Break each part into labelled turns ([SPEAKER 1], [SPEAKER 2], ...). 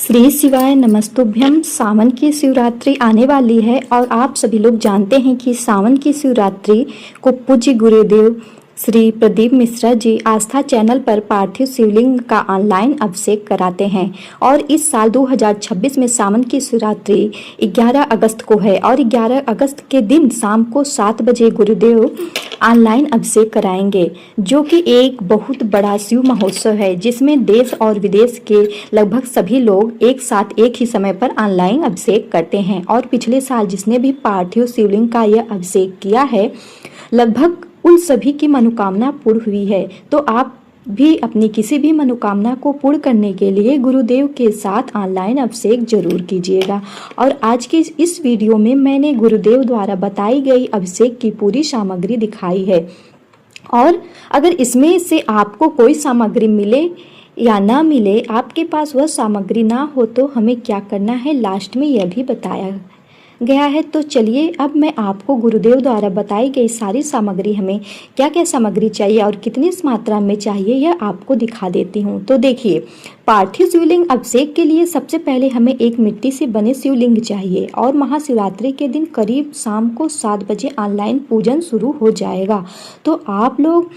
[SPEAKER 1] श्री शिवाय नमस्तुभ्यम। सावन की शिवरात्रि आने वाली है और आप सभी लोग जानते हैं कि सावन की शिवरात्रि को पूज्य गुरुदेव श्री प्रदीप मिश्रा जी आस्था चैनल पर पार्थिव शिवलिंग का ऑनलाइन अभिषेक कराते हैं और इस साल 2026 में सावन की शिवरात्रि 11 अगस्त को है और 11 अगस्त के दिन शाम को 7 बजे गुरुदेव ऑनलाइन अभिषेक कराएंगे, जो कि एक बहुत बड़ा शिव महोत्सव है जिसमें देश और विदेश के लगभग सभी लोग एक साथ एक ही समय पर ऑनलाइन अभिषेक करते हैं। और पिछले साल जिसने भी पार्थिव शिवलिंग का यह अभिषेक किया है, लगभग उन सभी की मनोकामना पूर्ण हुई है। तो आप भी अपनी किसी भी मनोकामना को पूर्ण करने के लिए गुरुदेव के साथ ऑनलाइन अभिषेक जरूर कीजिएगा। और आज की इस वीडियो में मैंने गुरुदेव द्वारा बताई गई अभिषेक की पूरी सामग्री दिखाई है, और अगर इसमें से आपको कोई सामग्री मिले या ना मिले, आपके पास वह सामग्री ना हो तो हमें क्या करना है, लास्ट में यह भी बताया गया है। तो चलिए अब मैं आपको गुरुदेव द्वारा बताई गई सारी सामग्री, हमें क्या क्या सामग्री चाहिए और कितनी मात्रा में चाहिए, यह आपको दिखा देती हूँ। तो देखिए, पार्थिव शिवलिंग अभिषेक के लिए सबसे पहले हमें एक मिट्टी से बने शिवलिंग चाहिए और महाशिवरात्रि के दिन करीब शाम को 7 बजे ऑनलाइन पूजन शुरू हो जाएगा। तो आप लोग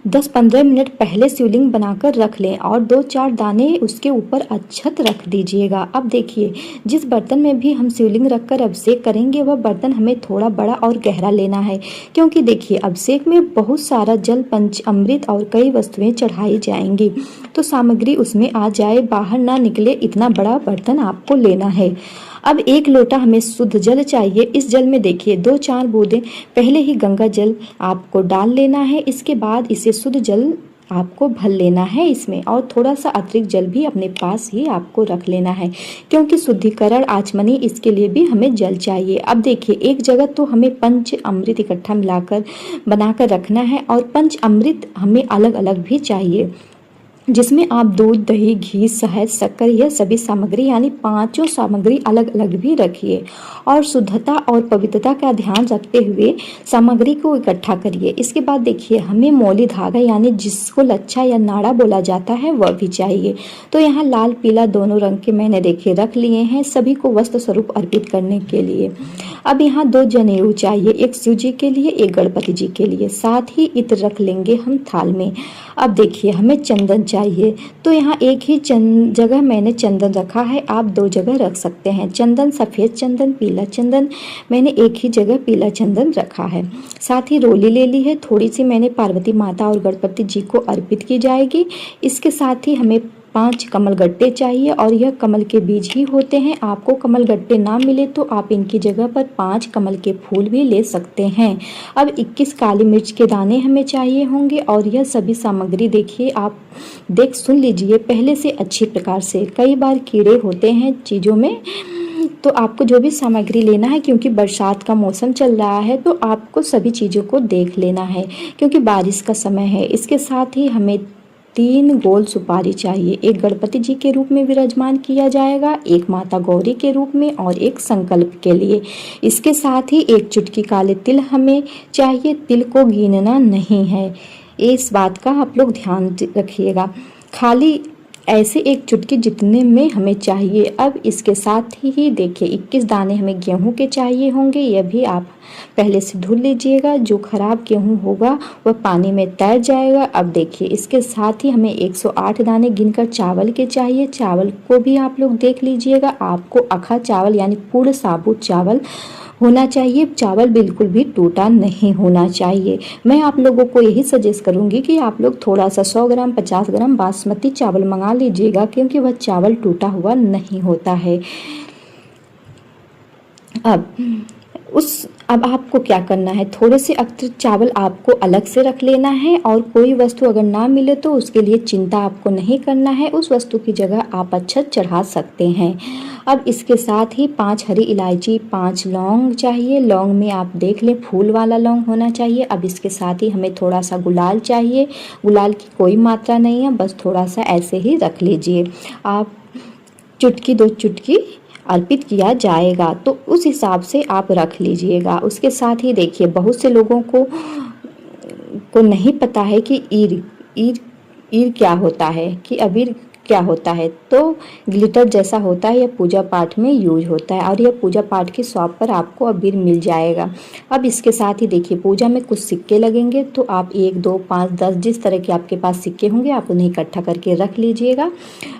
[SPEAKER 1] 10-15 मिनट पहले शिवलिंग बनाकर रख लें और 2-4 दाने उसके ऊपर अक्षत रख दीजिएगा। अब देखिए, जिस बर्तन में भी हम शिवलिंग रखकर अभिषेक करेंगे वह बर्तन हमें थोड़ा बड़ा और गहरा लेना है, क्योंकि देखिए अभिषेक में बहुत सारा जल, पंचामृत और कई वस्तुएं चढ़ाई जाएंगी, तो सामग्री उसमें आ जाए, बाहर ना निकले, इतना बड़ा बर्तन आपको लेना है। अब 1 लोटा हमें शुद्ध जल चाहिए। इस जल में देखिए 2-4 बूंदें पहले ही गंगा जल आपको डाल लेना है। इसके बाद इसे शुद्ध जल आपको भर लेना है इसमें, और थोड़ा सा अतिरिक्त जल भी अपने पास ही आपको रख लेना है, क्योंकि शुद्धिकरण आचमनी इसके लिए भी हमें जल चाहिए। अब देखिए, एक जगह तो हमें पंच अमृत इकट्ठा मिलाकर बनाकर रखना है, और पंच अमृत हमें अलग अलग भी चाहिए, जिसमें आप दूध, दही, घी, शहद, शक्कर, यह सभी सामग्री यानी 5 सामग्री अलग अलग भी रखिए और शुद्धता और पवित्रता का ध्यान रखते हुए सामग्री को इकट्ठा करिए। इसके बाद देखिए, हमें मौली धागा यानी जिसको लच्छा या नाड़ा बोला जाता है वह भी चाहिए। तो यहाँ लाल पीला दोनों रंग के मैंने देखिए रख लिए हैं, सभी को वस्त्र स्वरूप अर्पित करने के लिए। अब यहाँ 2 जनेऊ चाहिए, एक शिव जी के लिए, एक गणपति जी के लिए, साथ ही इत्र रख लेंगे हम थाल में। अब देखिए, हमें चंदन चाहिए, तो यहाँ एक ही जगह मैंने चंदन रखा है, आप 2 जगह रख सकते हैं। चंदन सफ़ेद चंदन, पीला चंदन, मैंने एक ही जगह पीला चंदन रखा है। साथ ही रोली ले ली है, थोड़ी सी मैंने पार्वती माता और गणपति जी को अर्पित की जाएगी। इसके साथ ही हमें 5 कमल गट्टे चाहिए, और यह कमल के बीज ही होते हैं। आपको कमल गट्टे ना मिले तो आप इनकी जगह पर 5 कमल के फूल भी ले सकते हैं। अब 21 काली मिर्च के दाने हमें चाहिए होंगे, और यह सभी सामग्री देखिए, आप सुन लीजिए पहले से अच्छी प्रकार से। कई बार कीड़े होते हैं चीज़ों में, तो आपको जो भी सामग्री लेना है, क्योंकि बरसात का मौसम चल रहा है, तो आपको सभी चीज़ों को देख लेना है, क्योंकि बारिश का समय है। इसके साथ ही हमें 3 गोल सुपारी चाहिए, एक गणपति जी के रूप में विराजमान किया जाएगा, एक माता गौरी के रूप में, और एक संकल्प के लिए। इसके साथ ही 1 चुटकी काले तिल हमें चाहिए। तिल को गिनना नहीं है, इस बात का आप लोग ध्यान रखिएगा, खाली ऐसे 1 चुटकी जितने में हमें चाहिए। अब इसके साथ ही देखिए 21 दाने हमें गेहूं के चाहिए होंगे, यह भी आप पहले से धुल लीजिएगा। जो खराब गेहूं होगा वह पानी में तैर जाएगा। अब देखिए, इसके साथ ही हमें 108 दाने गिनकर चावल के चाहिए, चावल को भी आप लोग देख लीजिएगा। आपको अखा चावल यानी पूर्ण साबुत चावल होना चाहिए, चावल बिल्कुल भी टूटा नहीं होना चाहिए। मैं आप लोगों को यही सजेस्ट करूंगी कि आप लोग थोड़ा सा 100 ग्राम 50 ग्राम बासमती चावल मंगा लीजिएगा, क्योंकि वह चावल टूटा हुआ नहीं होता है। अब आपको क्या करना है, थोड़े से अतिरिक्त चावल आपको अलग से रख लेना है, और कोई वस्तु अगर ना मिले तो उसके लिए चिंता आपको नहीं करना है, उस वस्तु की जगह आप अक्षत चढ़ा सकते हैं। अब इसके साथ ही 5 हरी इलायची, 5 लौंग चाहिए, लौंग में आप देख लें फूल वाला लौंग होना चाहिए। अब इसके साथ ही हमें थोड़ा सा गुलाल चाहिए, गुलाल की कोई मात्रा नहीं है, बस थोड़ा सा ऐसे ही रख लीजिए। आप चुटकी 2 चुटकी अर्पित किया जाएगा, तो उस हिसाब से आप रख लीजिएगा। उसके साथ ही देखिए, बहुत से लोगों को नहीं पता है कि ईर क्या होता है, कि अबीर क्या होता है, तो ग्लिटर जैसा होता है, यह पूजा पाठ में यूज होता है और यह पूजा पाठ की शॉप पर आपको अबीर मिल जाएगा। अब इसके साथ ही देखिए पूजा में कुछ सिक्के लगेंगे, तो आप 1, 2, 5, 10 जिस तरह के आपके पास सिक्के होंगे आप उन्हें इकट्ठा करके रख लीजिएगा।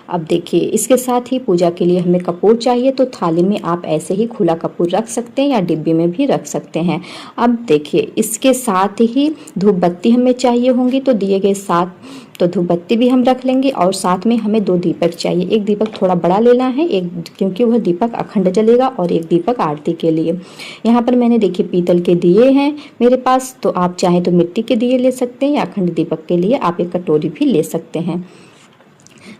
[SPEAKER 1] अब देखिए इसके साथ ही पूजा के लिए हमें कपूर चाहिए, तो थाली में आप ऐसे ही खुला कपूर रख सकते हैं या डिब्बे में भी रख सकते हैं। अब देखिए इसके साथ ही धूप बत्ती हमें चाहिए होंगी, तो दिए गए 7 तो धूप बत्ती भी हम रख लेंगे और साथ में हमें 2 दीपक चाहिए। एक दीपक थोड़ा बड़ा लेना है, एक क्योंकि वह दीपक अखंड जलेगा, और एक दीपक आरती के लिए। यहाँ पर मैंने देखिए पीतल के दिए हैं मेरे पास, तो आप चाहें तो मिट्टी के दिए ले सकते हैं या अखंड दीपक के लिए आप एक कटोरी भी ले सकते हैं।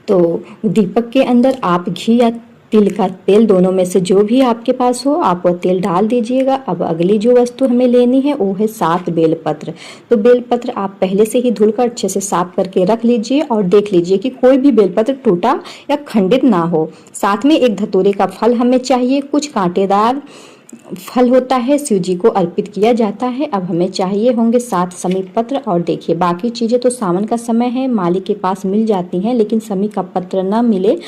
[SPEAKER 1] तो दीपक के अंदर आप घी या तिल का तेल दोनों में से जो भी आपके पास हो आप वह तेल डाल दीजिएगा। अब अगली जो वस्तु हमें लेनी है वो है 7 बेलपत्र। तो बेलपत्र आप पहले से ही धुलकर अच्छे से साफ करके रख लीजिए और देख लीजिए कि कोई भी बेलपत्र टूटा या खंडित ना हो। साथ में एक धतूरे का फल हमें चाहिए, कुछ कांटेदार फल होता है, शिव जी को अर्पित किया जाता है। अब हमें चाहिए होंगे 7 समी पत्र, और देखिए बाकी चीज़ें तो सावन का समय है माली के पास मिल जाती हैं, लेकिन समी का पत्र ना मिले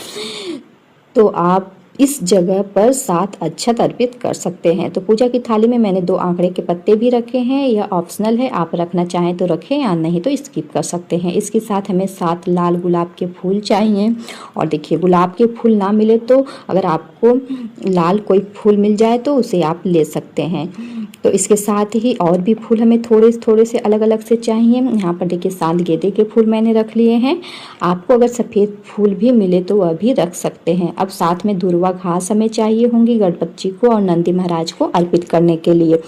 [SPEAKER 1] तो आप इस जगह पर 7 अक्षत अर्पित कर सकते हैं। तो पूजा की थाली में मैंने 2 आंकड़े के पत्ते भी रखे हैं, यह ऑप्शनल है, आप रखना चाहें तो रखें या नहीं तो स्किप कर सकते हैं। इसके साथ हमें 7 लाल गुलाब के फूल चाहिए, और देखिए गुलाब के फूल ना मिले तो अगर आपको लाल कोई फूल मिल जाए तो उसे आप ले सकते हैं। तो इसके साथ ही और भी फूल हमें थोड़े थोड़े से अलग अलग से चाहिए। यहाँ पर देखिए 7 गेंदे के फूल मैंने रख लिए हैं, आपको अगर सफ़ेद फूल भी मिले तो वह भी रख सकते हैं। अब साथ में दुर्वा घास हमें चाहिए होंगी गणपति को और नंदी महाराज को अर्पित करने के लिए,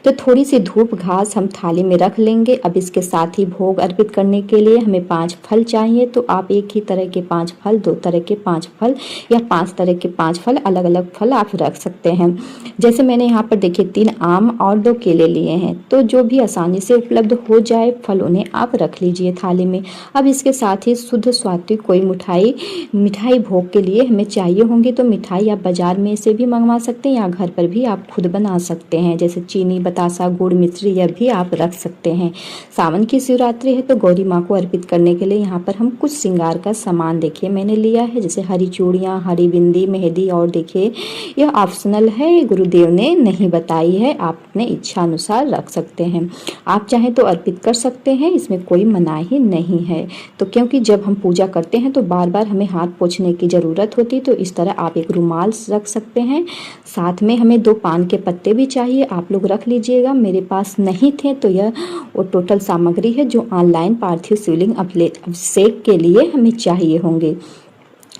[SPEAKER 1] तो थोड़ी सी धूप घास हम थाली में रख लेंगे। अब इसके साथ ही भोग अर्पित करने के लिए हमें 5 फल चाहिए, तो आप एक ही तरह के 5 फल, 2 तरह के 5 फल या 5 तरह के 5 फल, अलग अलग फल आप रख सकते हैं। जैसे मैंने यहाँ पर देखिए 3 आम और 2 केले लिए हैं, तो जो भी आसानी से उपलब्ध हो जाए फल उन्हें आप रख लीजिए थाली में। अब इसके साथ ही शुद्ध स्वात्विक कोई मिठाई भोग के लिए हमें चाहिए होंगी, तो मिठाई आप बाजार में से भी मंगवा सकते हैं या घर पर भी आप खुद बना सकते हैं, जैसे चीनी, बतासा, गुड़, मिश्री यह भी आप रख सकते हैं। सावन की शिवरात्रि है तो गौरी माँ को अर्पित करने के लिए यहाँ पर हम कुछ श्रृंगार का सामान देखिए मैंने लिया है, जैसे हरी चूड़ियाँ, हरी बिंदी, मेहंदी, और देखिए यह ऑप्शनल है, गुरुदेव ने नहीं बताई है, आप अपने इच्छा अनुसार रख सकते हैं। आप चाहें तो अर्पित कर सकते हैं, इसमें कोई मनाही नहीं है। तो क्योंकि जब हम पूजा करते हैं तो बार बार हमें हाथ पोंछने की ज़रूरत होती, तो इस तरह आप एक रुमाल रख सकते हैं। साथ में हमें 2 पान के पत्ते भी चाहिए, आप लोग रख लीजिएगा, मेरे पास नहीं थे तो यह वो टोटल सामग्री है जो ऑनलाइन पार्थिव शिवलिंग अभिषेक के लिए हमें चाहिए होंगे।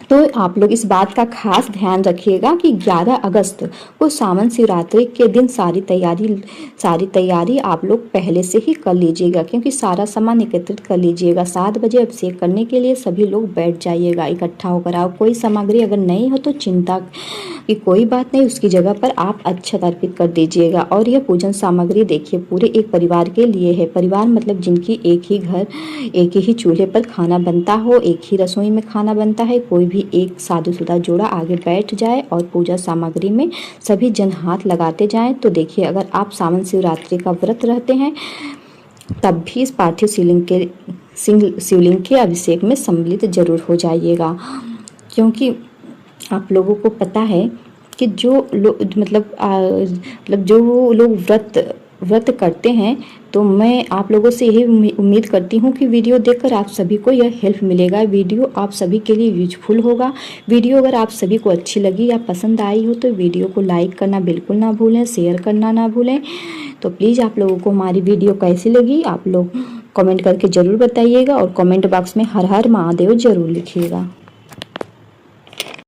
[SPEAKER 1] तो आप लोग इस बात का खास ध्यान रखिएगा कि 11 अगस्त को सावन शिवरात्रि के दिन सारी तैयारी आप लोग पहले से ही कर लीजिएगा, क्योंकि सारा सामान एकत्रित कर लीजिएगा। 7 बजे अभिषेक करने के लिए सभी लोग बैठ जाइएगा इकट्ठा होकर। आप कोई सामग्री अगर नहीं हो तो चिंता की कोई बात नहीं, उसकी जगह पर आप अक्षत अर्पित कर दीजिएगा। और यह पूजन सामग्री देखिए पूरे एक परिवार के लिए है। परिवार मतलब जिनकी एक ही घर, एक ही चूल्हे पर खाना बनता हो, एक ही रसोई में खाना बनता है, कोई भी एक शादीशुदा जोड़ा आगे बैठ जाए और पूजा सामग्री में सभी जन हाथ लगाते जाएं। तो देखिए अगर आप सावन शिवरात्रि का व्रत रहते हैं तब भी इस पार्थिव शिवलिंग के अभिषेक में सम्मिलित जरूर हो जाइएगा, क्योंकि आप लोगों को पता है कि जो लोग जो लोग व्रत करते हैं, तो मैं आप लोगों से यही उम्मीद करती हूँ कि वीडियो देखकर आप सभी को यह हेल्प मिलेगा, वीडियो आप सभी के लिए यूजफुल होगा। वीडियो अगर आप सभी को अच्छी लगी या पसंद आई हो तो वीडियो को लाइक करना बिल्कुल ना भूलें, शेयर करना ना भूलें। तो प्लीज़ आप लोगों को हमारी वीडियो कैसी लगी आप लोग कमेंट करके ज़रूर बताइएगा, और कमेंट बॉक्स में हर हर महादेव ज़रूर लिखिएगा।